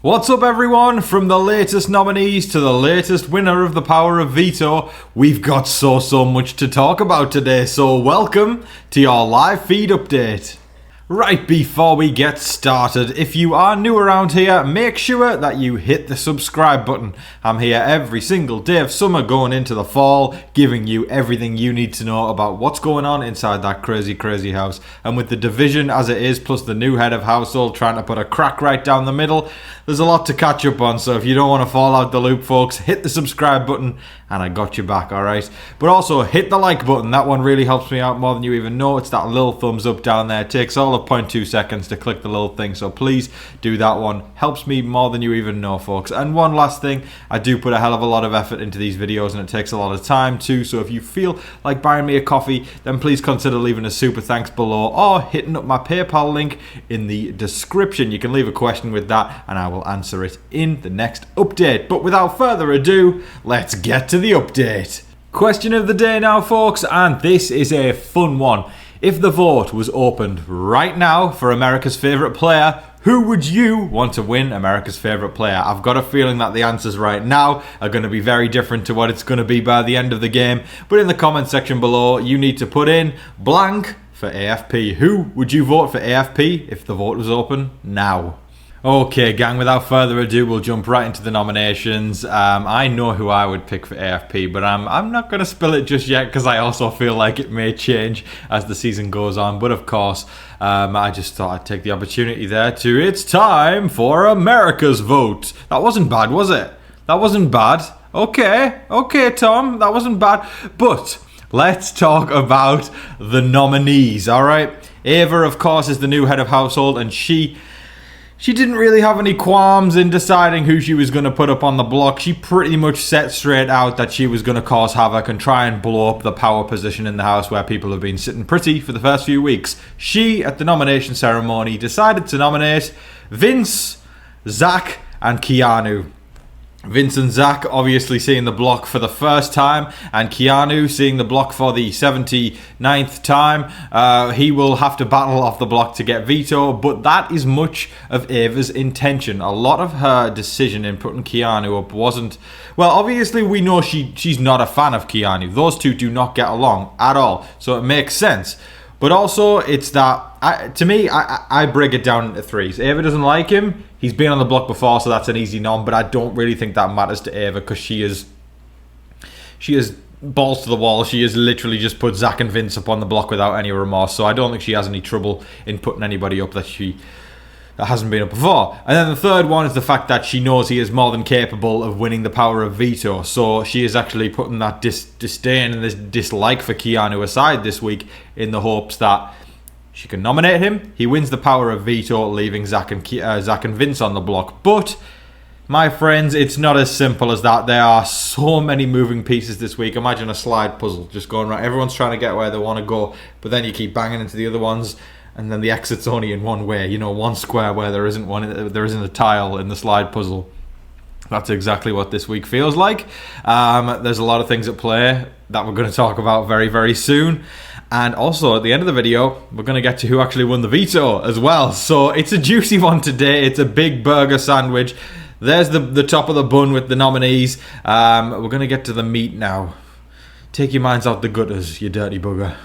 What's up everyone? From the latest nominees to the latest winner of the power of veto, we've got so much to talk about today, so welcome to your live feed update. Right before we get started, if you are new around here, make sure that you hit the subscribe button. I'm here every single day of summer going into the fall, giving you everything you need to know about what's going on inside that crazy house. And with the division as it is, plus the new head of household trying to put a crack right down the middle, there's a lot to catch up on. So if you don't want to fall out the loop, folks, hit the subscribe button and I got you back, alright? But also hit the like button. That one really helps me out more than you even know. It's that little thumbs up down there. It takes all of 0.2 seconds to click the little thing, so please do that one. Helps me more than you even know, folks. And one last thing, I do put a hell of a lot of effort into these videos and it takes a lot of time too, so if you feel like buying me a coffee, then please consider leaving a super thanks below or hitting up my PayPal link in the description. You can leave a question with that and I will answer it in the next update. But without further ado, let's get to the update. Question of the day now, folks, and this is a fun one. If the vote was opened right now for America's favourite player, who would you want to win America's favourite player? I've got a feeling that the answers right now are going to be very different to what it's going to be by the end of the game. But in the comment section below, you need to put in blank for AFP. Who would you vote for AFP if the vote was open now? Okay, gang, without further ado, we'll jump right into the nominations. I know who I would pick for AFP, but I'm not going to spill it just yet because I also feel like it may change as the season goes on. But of course, I just thought I'd take the opportunity there it's time for America's vote. That wasn't bad, was it? That wasn't bad. Okay, Tom, that wasn't bad. But let's talk about the nominees, all right? Ava, of course, is the new head of household, and she didn't really have any qualms in deciding who she was going to put up on the block. She pretty much set straight out that she was going to cause havoc and try and blow up the power position in the house where people have been sitting pretty for the first few weeks. She, at the nomination ceremony, decided to nominate Vince, Zach, and Keanu. Vince and Zach obviously seeing the block for the first time, and Keanu seeing the block for the 79th time. He will have to battle off the block to get veto, but that is much of Ava's intention. A lot of her decision in putting Keanu up wasn't... Well, obviously we know she's not a fan of Keanu. Those two do not get along at all, so it makes sense. But also, it's that, to me, I break it down into threes. Ava doesn't like him. He's been on the block before, so that's an easy nom, but I don't really think that matters to Ava because she is balls to the wall. She has literally just put Zach and Vince up on the block without any remorse, so I don't think she has any trouble in putting anybody up that hasn't been up before. And then the third one is the fact that she knows he is more than capable of winning the power of veto. So she is actually putting that disdain and this dislike for Keanu aside this week in the hopes that she can nominate him. He wins the power of veto, leaving Zach and Vince on the block. But my friends, it's not as simple as that. There are so many moving pieces this week. Imagine a slide puzzle just going right. Everyone's trying to get where they want to go, but then you keep banging into the other ones. And then the exit's only in one way, one square where there isn't a tile in the slide puzzle. That's exactly what this week feels like. There's a lot of things at play that we're going to talk about very soon. And also, at the end of the video, we're going to get to who actually won the veto as well. So it's a juicy one today. It's a big burger sandwich. There's the top of the bun with the nominees. We're going to get to the meat now. Take your minds out the gutters, you dirty bugger.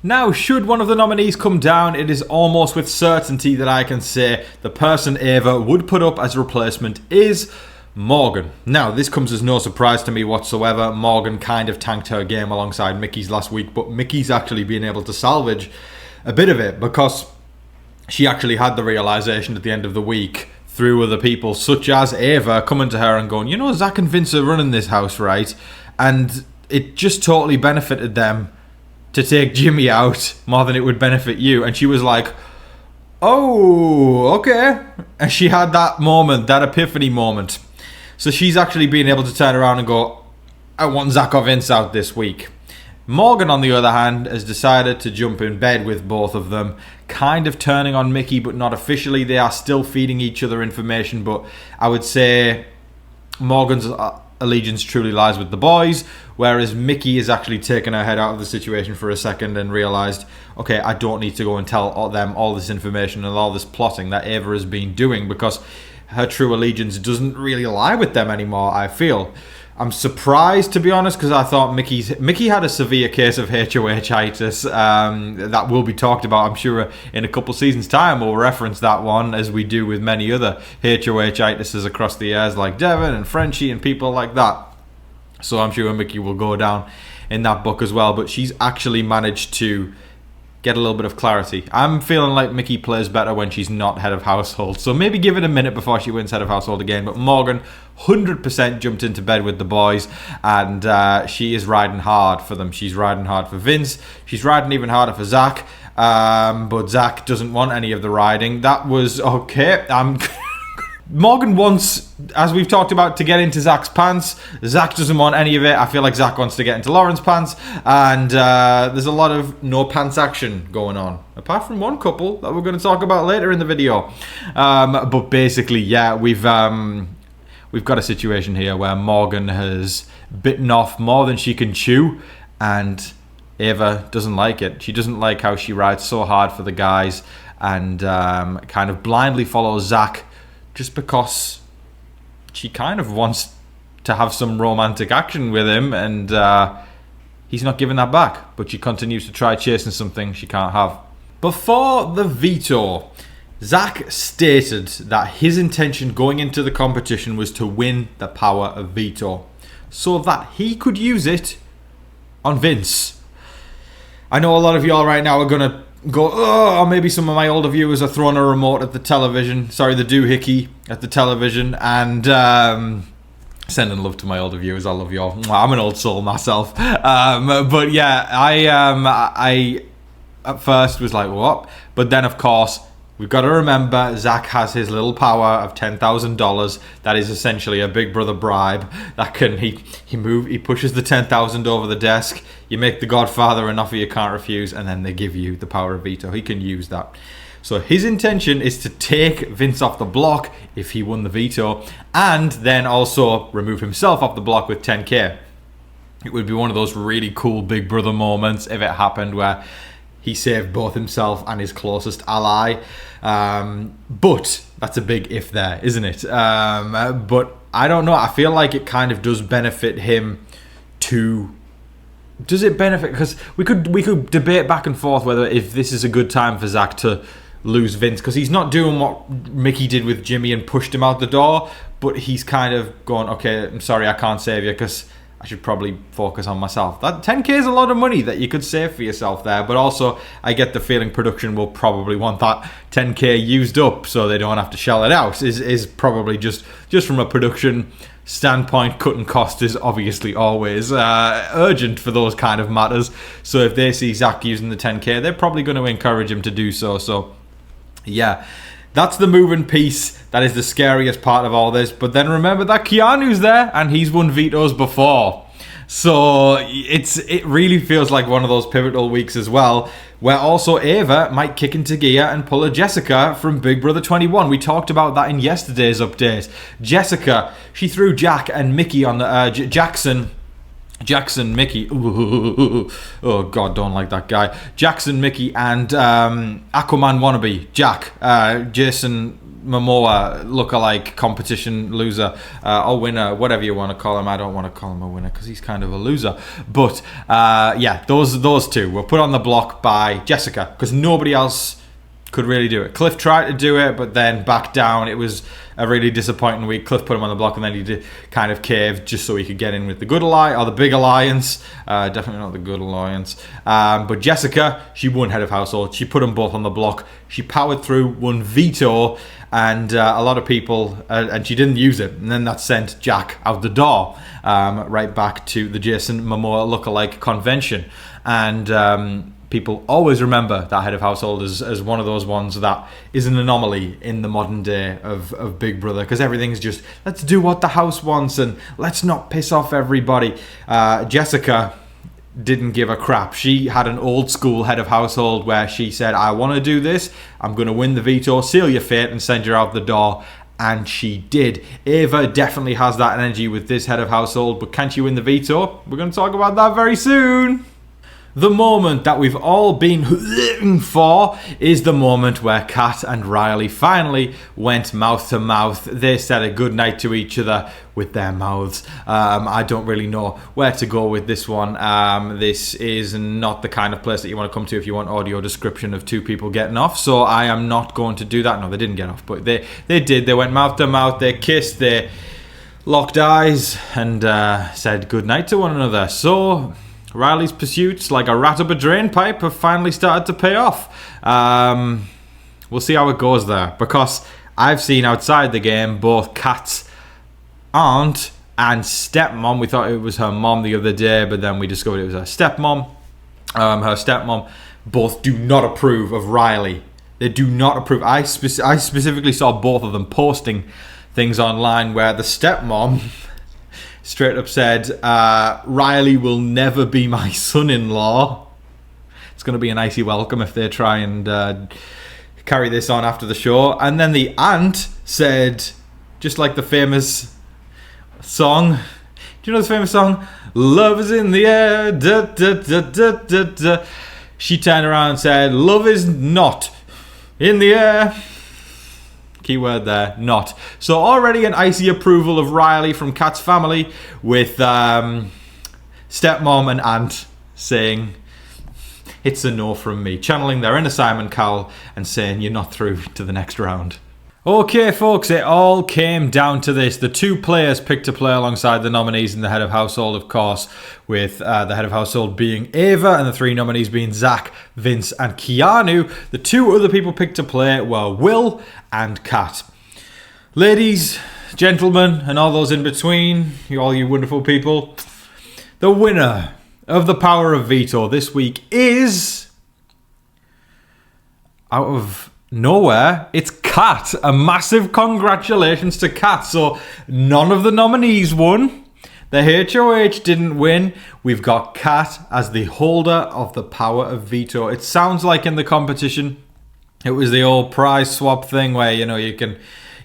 Now, should one of the nominees come down, it is almost with certainty that I can say the person Ava would put up as a replacement is Morgan. Now, this comes as no surprise to me whatsoever. Morgan kind of tanked her game alongside Mickey's last week, but Mickey's actually been able to salvage a bit of it because she actually had the realization at the end of the week through other people, such as Ava, coming to her and going, Zach and Vince are running this house, right? And it just totally benefited them to take Jimmy out more than it would benefit you. And she was like, oh, okay. And she had that moment, that epiphany moment. So she's actually been able to turn around and go, I want Zach or Vince out this week. Morgan, on the other hand, has decided to jump in bed with both of them, kind of turning on Mickey, but not officially. They are still feeding each other information, but I would say Morgan's allegiance truly lies with the boys, whereas Mickey has actually taken her head out of the situation for a second and realised, okay, I don't need to go and tell them all this information and all this plotting that Ava has been doing, because her true allegiance doesn't really lie with them anymore, I feel. I'm surprised, to be honest, because I thought Mickey had a severe case of HOH-itis that will be talked about, I'm sure, in a couple seasons' time. We'll reference that one, as we do with many other HOH-itises across the years, like Devon and Frenchie and people like that. So I'm sure Mickey will go down in that book as well. But she's actually managed to get a little bit of clarity. I'm feeling like Mickey plays better when she's not head of household. So maybe give it a minute before she wins head of household again. But Morgan, 100% jumped into bed with the boys. And she is riding hard for them. She's riding hard for Vince. She's riding even harder for Zach. But Zach doesn't want any of the riding. That was okay. Morgan wants, as we've talked about, to get into Zach's pants. Zach doesn't want any of it. I feel like Zach wants to get into Lauren's pants. And there's a lot of no pants action going on. Apart from one couple that we're going to talk about later in the video. But basically, yeah, we've got a situation here where Morgan has bitten off more than she can chew. And Ava doesn't like it. She doesn't like how she rides so hard for the guys. And kind of blindly follows Zach, just because she kind of wants to have some romantic action with him, and he's not giving that back. But she continues to try chasing something she can't have. Before the veto, Zach stated that his intention going into the competition was to win the power of veto, so that he could use it on Vince. I know a lot of y'all right now are going to go, oh, or maybe some of my older viewers are throwing a remote at the television. Sorry, the doohickey at the television. And sending love to my older viewers. I love you all. I'm an old soul myself. But yeah, I at first was like, what? But then, of course, we've got to remember Zach has his little power of $10,000. That is essentially a Big Brother bribe. That can he pushes the $10,000 over the desk. You make the Godfather an offer you can't refuse, and then they give you the power of veto. He can use that. So his intention is to take Vince off the block if he won the veto, and then also remove himself off the block with 10k. It would be one of those really cool Big Brother moments if it happened, where he saved both himself and his closest ally. But that's a big if there, isn't it? But I don't know. I feel like it kind of does benefit him to... Does it benefit? Because we could debate back and forth whether if this is a good time for Zach to lose Vince, because he's not doing what Mickey did with Jimmy and pushed him out the door, but he's kind of going, okay, I'm sorry, I can't save you because I should probably focus on myself. That 10k is a lot of money that you could save for yourself there, but also I get the feeling production will probably want that 10k used up so they don't have to shell it out. Is probably just from a production standpoint. Cutting cost is obviously always urgent for those kind of matters. So if they see Zach using the 10k, they're probably going to encourage him to do so. So yeah, that's the moving piece. That is the scariest part of all this. But then remember that Keanu's there, and he's won vetoes before. So it really feels like one of those pivotal weeks as well, where also Ava might kick into gear and pull a Jessica from Big Brother 21. We talked about that in yesterday's update. Jessica, she threw Jack and Mickey on the Jackson, Mickey. Ooh, oh God, don't like that guy. Jackson, Mickey, and Aquaman wannabe Jack, Jason Momoa lookalike competition loser or winner, whatever you want to call him. I don't want to call him a winner because he's kind of a loser. But yeah, those two were put on the block by Jessica because nobody else could really do it. Cliff tried to do it, but then backed down. It was a really disappointing week. Cliff put him on the block, and then he did kind of cave just so he could get in with the good alliance, or the big alliance. Definitely not the good alliance. But Jessica, she won head of household. She put them both on the block. She powered through, won veto, and a lot of people, and she didn't use it. And then that sent Jack out the door, right back to the Jason Momoa lookalike convention. And people always remember that head of household as one of those ones that is an anomaly in the modern day of Big Brother, because everything's just, let's do what the house wants and let's not piss off everybody. Jessica didn't give a crap. She had an old school head of household where she said, I want to do this, I'm going to win the veto, seal your fate and send you out the door. And she did. Ava definitely has that energy with this head of household, but can she win the veto? We're going to talk about that very soon. The moment that we've all been waiting for is the moment where Kat and Rylie finally went mouth to mouth. They said a good night to each other with their mouths. I don't really know where to go with this one. This is not the kind of place that you want to come to if you want audio description of two people getting off, so I am not going to do that. No, they didn't get off, but they did. They went mouth to mouth, they kissed, they locked eyes and said good night to one another. So Rylie's pursuits, like a rat up a drain pipe, have finally started to pay off. We'll see how it goes there, because I've seen outside the game both Kat's aunt and stepmom. We thought it was her mom the other day, but then we discovered it was her stepmom. Her stepmom both do not approve of Rylie. They do not approve. I specifically saw both of them posting things online where the stepmom straight up said, Rylie will never be my son-in-law. It's going to be an icy welcome if they try and carry this on after the show. And then the aunt said, just like the famous song, do you know the famous song? Love is in the air, da, da, da, da, da, da. She turned around and said, love is not in the air. Keyword there, not. So already an icy approval of Rylie from Kat's family, with stepmom and aunt saying it's a no from me, channeling their inner Simon Cowell and saying you're not through to the next round. Okay folks, it all came down to this. The two players picked to play alongside the nominees and the head of household, of course, with the head of household being Ava and the three nominees being Zach, Vince and Keanu. The two other people picked to play were Will and Kat. Ladies, gentlemen and all those in between, all you wonderful people, the winner of the Power of Veto this week is, out of nowhere, it's Kat. A massive congratulations to Kat. So none of the nominees won. The HOH didn't win. We've got Kat as the holder of the Power of Veto. It sounds like in the competition it was the old prize swap thing where, you know, you can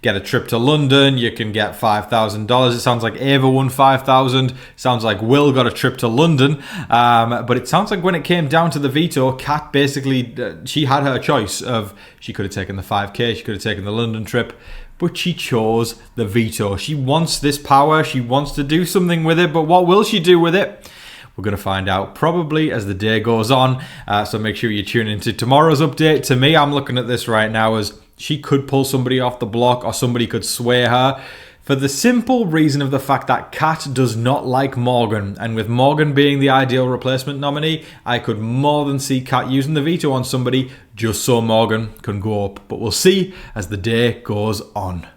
get a trip to London, you can get $5,000. It sounds like Ava won $5,000. Sounds like Will got a trip to London. But it sounds like when it came down to the veto, Kat basically, she had her choice of, she could have taken the 5K, she could have taken the London trip, but she chose the veto. She wants this power, she wants to do something with it, but what will she do with it? We're going to find out probably as the day goes on. So make sure you tune into tomorrow's update. To me, I'm looking at this right now as she could pull somebody off the block, or somebody could sway her, for the simple reason of the fact that Kat does not like Morgan. And with Morgan being the ideal replacement nominee, I could more than see Kat using the veto on somebody just so Morgan can go up. But we'll see as the day goes on.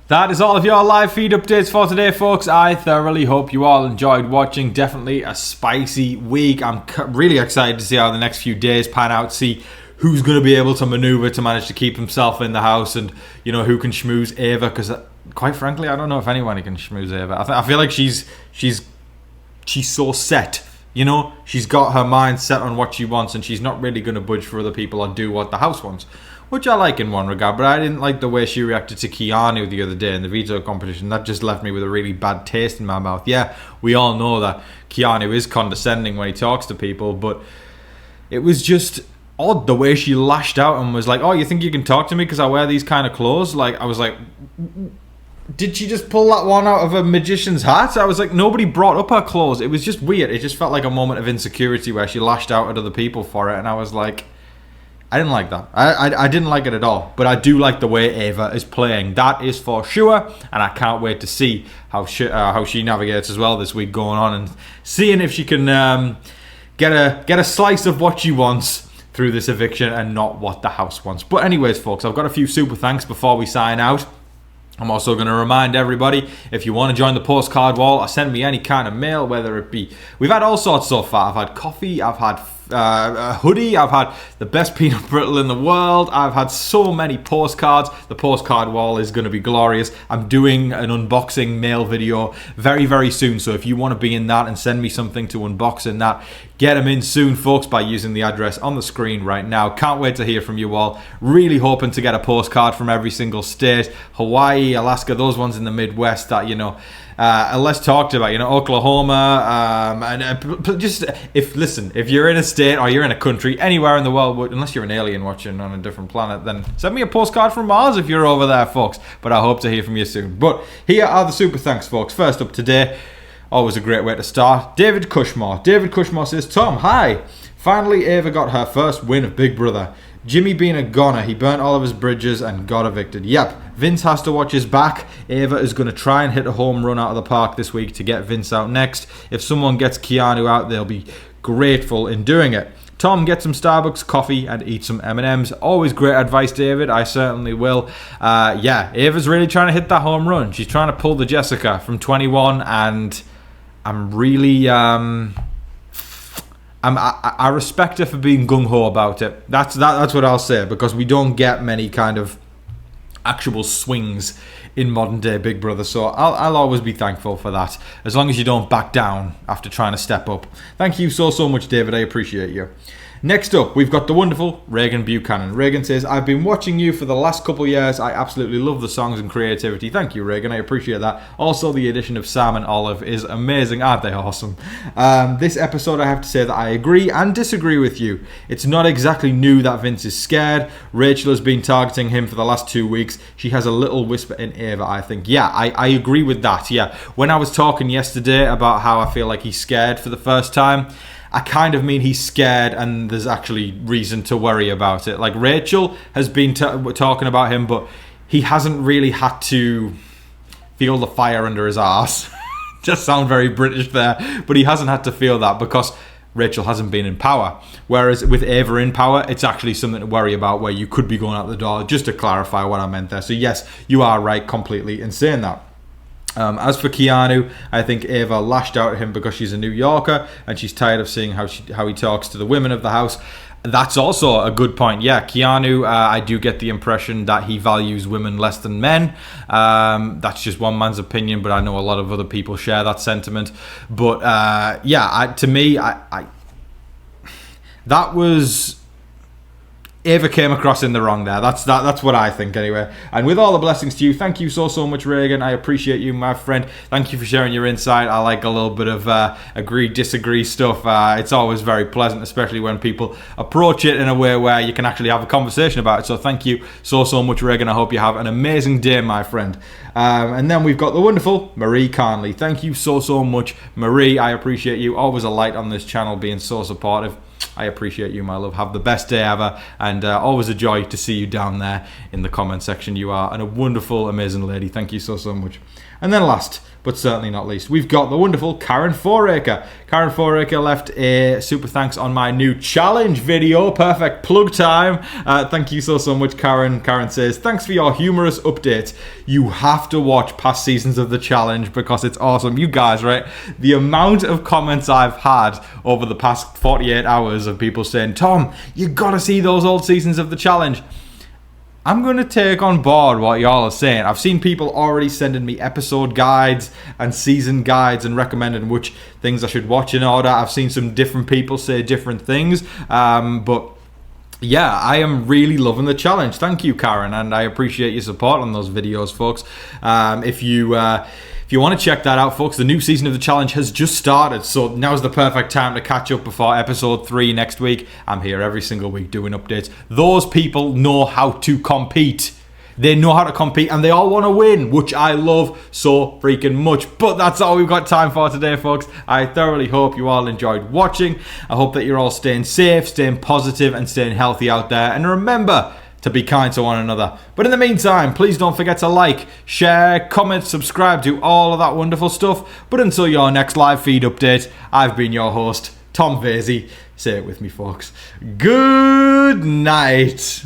That is all of your live feed updates for today, folks. I thoroughly hope you all enjoyed watching. Definitely a spicy week. I'm really excited to see how the next few days pan out, see who's going to be able to maneuver to manage to keep himself in the house, and, you know, who can schmooze Ava, because quite frankly, I don't know if anyone can schmooze Ava. I feel like she's so set, you know, she's got her mind set on what she wants, and she's not really going to budge for other people or do what the house wants, which I like in one regard. But I didn't like the way she reacted to Keanu the other day in the veto competition. That just left me with a really bad taste in my mouth. Yeah, we all know that Keanu is condescending when he talks to people, but it was just odd the way she lashed out and was like, oh, you think you can talk to me because I wear these kind of clothes? Like, I was like, did she just pull that one out of a magician's hat? I was like, nobody brought up her clothes. It was just weird. It just felt like a moment of insecurity where she lashed out at other people for it, and I was like, I didn't like that. I didn't like it at all. But I do like the way Ava is playing. That is for sure. And I can't wait to see how she navigates as well this week going on, and seeing if she can get a slice of what she wants through this eviction and not what the house wants. But anyways, folks, I've got a few super thanks before we sign out. I'm also going to remind everybody, if you want to join the postcard wall or send me any kind of mail, whether it be, we've had all sorts so far. I've had coffee, I've had a hoodie, I've had the best peanut brittle in the world, I've had so many postcards. The postcard wall is going to be glorious. I'm doing an unboxing mail video very, very soon, so if you want to be in that and send me something to unbox in that, get them in soon, folks, by using the address on the screen right now. Can't wait to hear from you all. Really hoping to get a postcard from every single state. Hawaii, Alaska, those ones in the Midwest that, less talked about, Oklahoma, and just if you're in a state or you're in a country anywhere in the world, unless you're an alien watching on a different planet, then send me a postcard from Mars if you're over there, folks. But I hope to hear from you soon. But here are the super thanks, folks. First up today, always a great way to start, David Cushmore. David Cushmore says, Tom, hi. Finally, Ava got her first win of Big Brother. Jimmy being a goner, he burnt all of his bridges and got evicted. Yep, Vince has to watch his back. Ava is going to try and hit a home run out of the park this week to get Vince out next. If someone gets Keanu out, they'll be grateful in doing it. Tom, get some Starbucks coffee and eat some M&Ms. Always great advice, David. I certainly will. Ava's really trying to hit that home run. She's trying to pull the Jessica from 21, and I'm really... I respect her for being gung-ho about it. That's what I'll say, because we don't get many kind of actual swings in modern day Big Brother, so I'll always be thankful for that, as long as you don't back down after trying to step up. Thank you so much, David. I appreciate you. Next up, we've got the wonderful Reagan Buchanan. Reagan says, I've been watching you for the last couple years. I absolutely love the songs and creativity. Thank you, Reagan. I appreciate that. Also, the addition of Sam and Olive is amazing. Aren't they awesome? This episode, I have to say that I agree and disagree with you. It's not exactly new that Vince is scared. Rachel has been targeting him for the last 2 weeks. She has a little whisper in Ava, I think. Yeah, I agree with that. Yeah. When I was talking yesterday about how I feel like he's scared for the first time, I kind of mean he's scared and there's actually reason to worry about it. Like, Rachel has been talking about him, but he hasn't really had to feel the fire under his arse. Just sound very British there. But he hasn't had to feel that because Rachel hasn't been in power. Whereas with Ava in power, it's actually something to worry about, where you could be going out the door, just to clarify what I meant there. So yes, you are right completely in saying that. As for Keanu, I think Ava lashed out at him because she's a New Yorker and she's tired of seeing how he talks to the women of the house. That's also a good point. Yeah, Keanu, I do get the impression that he values women less than men. That's just one man's opinion, but I know a lot of other people share that sentiment. But to me, that was... Ava came across in the wrong there. That's what I think anyway. And with all the blessings to you, thank you so much, Reagan. I appreciate you, my friend. Thank you for sharing your insight. I like a little bit of agree, disagree stuff. It's always very pleasant, especially when people approach it in a way where you can actually have a conversation about it. So thank you so much, Reagan. I hope you have an amazing day, my friend. And then we've got the wonderful Marie Carnley. Thank you so much, Marie. I appreciate you. Always a light on this channel, being so supportive. I appreciate you, my love. Have the best day ever, and always a joy to see you down there in the comment section. You are a wonderful, amazing lady. Thank you so much. And then last, but certainly not least, we've got the wonderful Karen Foraker. Karen Foraker left a super thanks on my new challenge video. Perfect plug time. Thank you so much, Karen. Karen says, thanks for your humorous update. You have to watch past seasons of the challenge because it's awesome. You guys, right? The amount of comments I've had over the past 48 hours of people saying, Tom, you gotta see those old seasons of the challenge. I'm going to take on board what y'all are saying. I've seen people already sending me episode guides and season guides and recommending which things I should watch in order. I've seen some different people say different things. But yeah, I am really loving the challenge. Thank you, Karen, and I appreciate your support on those videos, folks. If you want to check that out, folks, the new season of the challenge has just started, so now's the perfect time to catch up before episode 3 next week. I'm here every single week doing updates. Those people know how to compete. They know how to compete and they all want to win, which I love so freaking much. But that's all we've got time for today, folks. I thoroughly hope you all enjoyed watching. I hope that you're all staying safe, staying positive, and staying healthy out there. And remember to be kind to one another. But in the meantime, please don't forget to like, share, comment, subscribe, do all of that wonderful stuff. But until your next live feed update, I've been your host, Tom Vasey. Say it with me, folks. Good night.